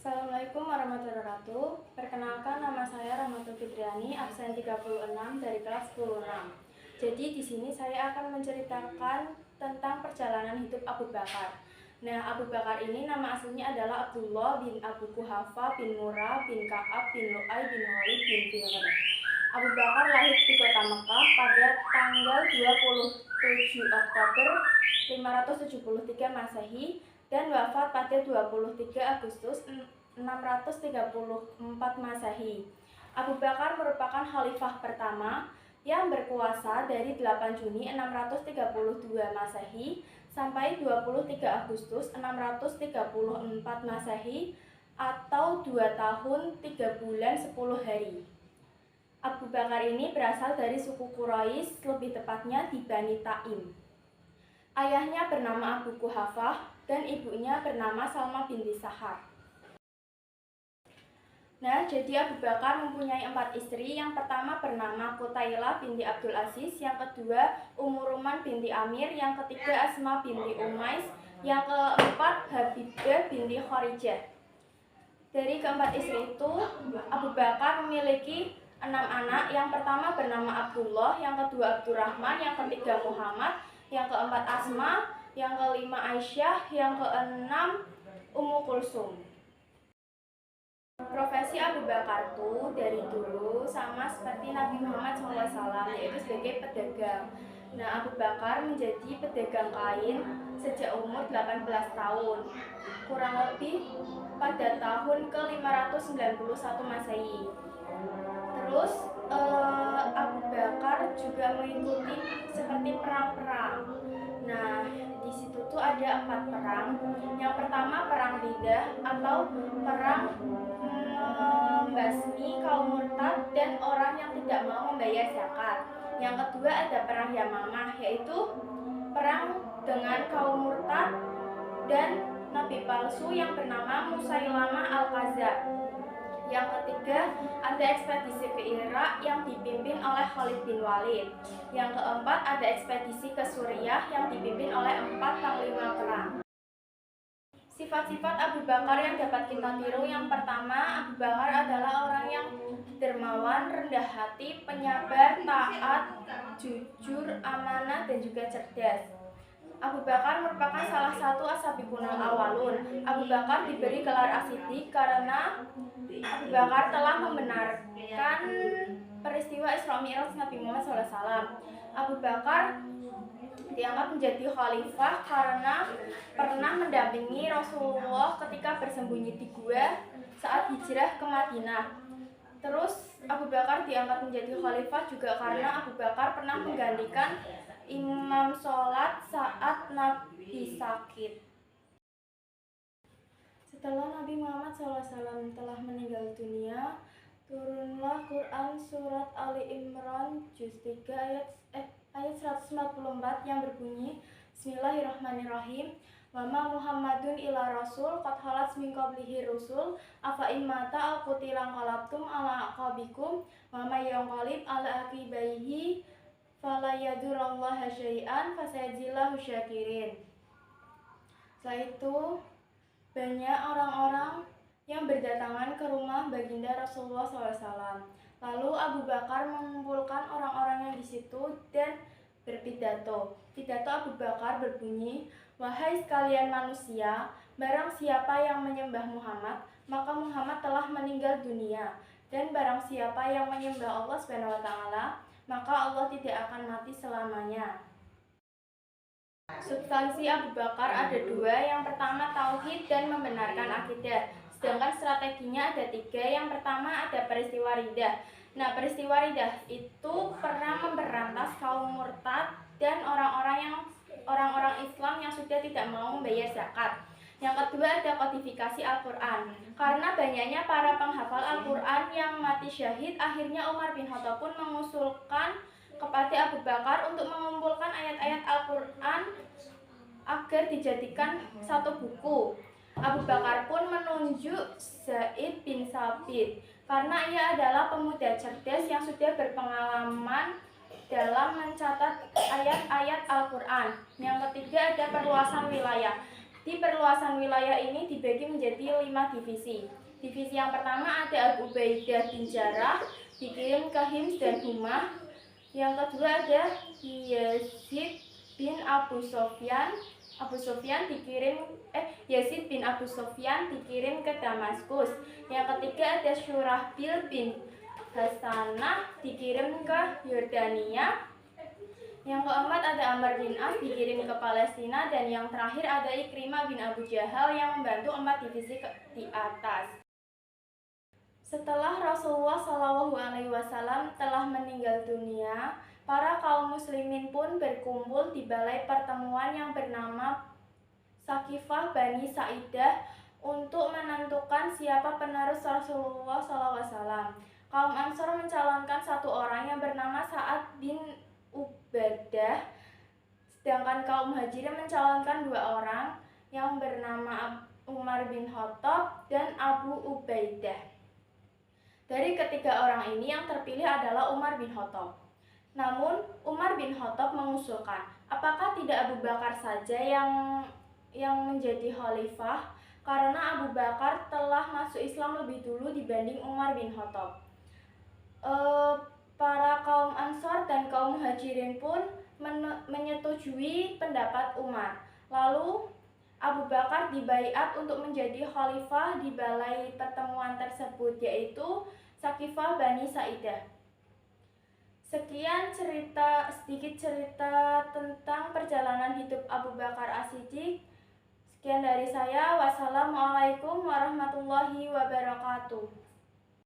Assalamualaikum warahmatullahi wabarakatuh. Perkenalkan, nama saya Rahmatul Fitriani, absen 36 dari kelas 106. Jadi di sini saya akan menceritakan tentang perjalanan hidup Abu Bakar. Nah, Abu Bakar ini nama aslinya adalah Abdullah bin Abu Quhafa bin Murrah bin Ka'ab bin Lu'ay bin Khalid bin Fihr. Abu Bakar lahir di kota Mekah pada tanggal 27 Oktober 573 Masehi dan wafat pada 23 Agustus 634 Masehi. Abu Bakar merupakan khalifah pertama yang berkuasa dari 8 Juni 632 Masehi sampai 23 Agustus 634 Masehi atau 2 tahun 3 bulan 10 hari. Abu Bakar ini berasal dari suku Quraisy, lebih tepatnya di Bani Taim. Ayahnya bernama Abu Quhafah dan ibunya bernama Salma binti Sahar. Nah, jadi Abu Bakar mempunyai 4 istri. Yang pertama bernama Qutailah binti Abdul Aziz, yang kedua Umuruman binti Amir, yang ketiga Asma binti Umais, yang keempat Habibah binti Kharijah. Dari keempat istri itu, Abu Bakar memiliki 6 anak. Yang pertama bernama Abdullah, yang kedua Abdurrahman, yang ketiga Muhammad, yang keempat Asma, yang kelima Aisyah, yang keenam Ummu Kulsum. Profesi Abu Bakar tuh dari dulu sama seperti Nabi Muhammad SAW, yaitu sebagai pedagang. Nah, Abu Bakar menjadi pedagang kain sejak umur 18 tahun, kurang lebih pada tahun ke-591 Masehi. Terus Abu Bakar juga mengikuti seperti perang-perang. Nah, di situ tuh ada 4 perang. Yang pertama perang Riddah atau perang membasmi kaum murtad dan orang yang tidak mau membayar zakat. Yang kedua ada perang Yamamah, yaitu perang dengan kaum murtad dan nabi palsu yang bernama Musailamah al-Kadzdzab. Yang ketiga, ada ekspedisi ke Irak yang dipimpin oleh Khalid bin Walid. Yang keempat, ada ekspedisi ke Suriah yang dipimpin oleh 4 panglima perang. Sifat-sifat Abu Bakar yang dapat kita tiru. Yang pertama, Abu Bakar adalah orang yang dermawan, rendah hati, penyabar, taat, jujur, amanah, dan juga cerdas. Abu Bakar merupakan salah satu as-sabiqunal awwalun. Abu Bakar diberi gelar as-siddiq karena Abu Bakar telah membenarkan peristiwa Isra Mi'raj Nabi Muhammad SAW. Abu Bakar dianggap menjadi khalifah karena pernah mendampingi Rasulullah ketika bersembunyi di gua saat hijrah ke Madinah. Terus Abu Bakar dianggap menjadi khalifah juga karena Abu Bakar pernah menggantikan imam sholat saat Nabi sakit. Setelah Nabi Muhammad SAW telah meninggal dunia, turunlah Quran surat Ali Imran juz 3 ayat 144 yang berbunyi, Bismillahirrahmanirrahim. Wa ma Muhammadun illa rasul qad khalat min qablihi rusul afa in mata aw qutila qalabtum ala aqabikum wa may yanqalib ala aqibaihi fala yadurrallaha syai'an fasayajzillahu syakirin. Setelah itu banyak orang-orang yang berdatangan ke rumah baginda Rasulullah SAW. Lalu Abu Bakar mengumpulkan orang-orang yang di situ dan berpidato. Pidato Abu Bakar berbunyi, wahai sekalian manusia, barang siapa yang menyembah Muhammad, maka Muhammad telah meninggal dunia. Dan barang siapa yang menyembah Allah SWT, maka Allah tidak akan mati selamanya. Substansi Abu Bakar ada 2. Yang pertama tauhid dan membenarkan akidah. Sedangkan strateginya ada 3. Yang pertama ada peristiwa Riddah. Nah, peristiwa Riddah itu pernah memberantas kaum murtad dan orang-orang Islam yang sudah tidak mau membayar zakat. Yang kedua ada kodifikasi Al-Quran. Karena banyaknya para penghafal Al-Quran yang mati syahid, akhirnya Umar bin Khattab pun mengusulkan kepada Abu Bakar untuk mengumpulkan ayat-ayat Al-Quran agar dijadikan satu buku. Abu Bakar pun menunjuk Zaid bin Sabit karena ia adalah pemuda cerdas yang sudah berpengalaman dalam mencatat ayat-ayat Al-Quran. Yang ketiga ada perluasan wilayah. Di Di perluasan wilayah ini dibagi menjadi 5 divisi. Divisi yang pertama ada Abu Ubaidah bin Jarrah, dikirim ke Hims dan Humah. Yang kedua ada Yazid bin Abu Sofyan. Yazid bin Abu Sofyan dikirim ke Damaskus. Yang ketiga ada Syurahbil bin Hasanah dikirim ke Yordania. Yang keempat ada Amr bin As dikirim ke Palestina, dan yang terakhir ada Ikrimah bin Abu Jahal yang membantu 4 divisi di atas. Setelah Rasulullah SAW telah meninggal dunia, para kaum muslimin pun berkumpul di balai pertemuan yang bernama Sakifah Bani Sa'idah untuk menentukan siapa penerus Rasulullah SAW. Kaum Ansor mencalonkan satu orang yang bernama Sa'ad bin Ubadah, sedangkan kaum Muhajirin mencalonkan 2 orang yang bernama Umar bin Khattab dan Abu Ubaidah. Dari ketiga orang ini yang terpilih adalah Umar bin Khattab. Namun Umar bin Khattab mengusulkan, apakah tidak Abu Bakar saja yang menjadi khalifah, karena Abu Bakar telah masuk Islam lebih dulu dibanding Umar bin Khattab. Para kaum Ansor dan kaum Muhajirin pun menyetujui pendapat Umar. Lalu Abu Bakar dibaiat untuk menjadi khalifah di balai pertemuan tersebut, yaitu Sakifah Bani Sa'idah. Sekian sedikit cerita tentang perjalanan hidup Abu Bakar As-Siddiq. Sekian dari saya. Wassalamualaikum warahmatullahi wabarakatuh.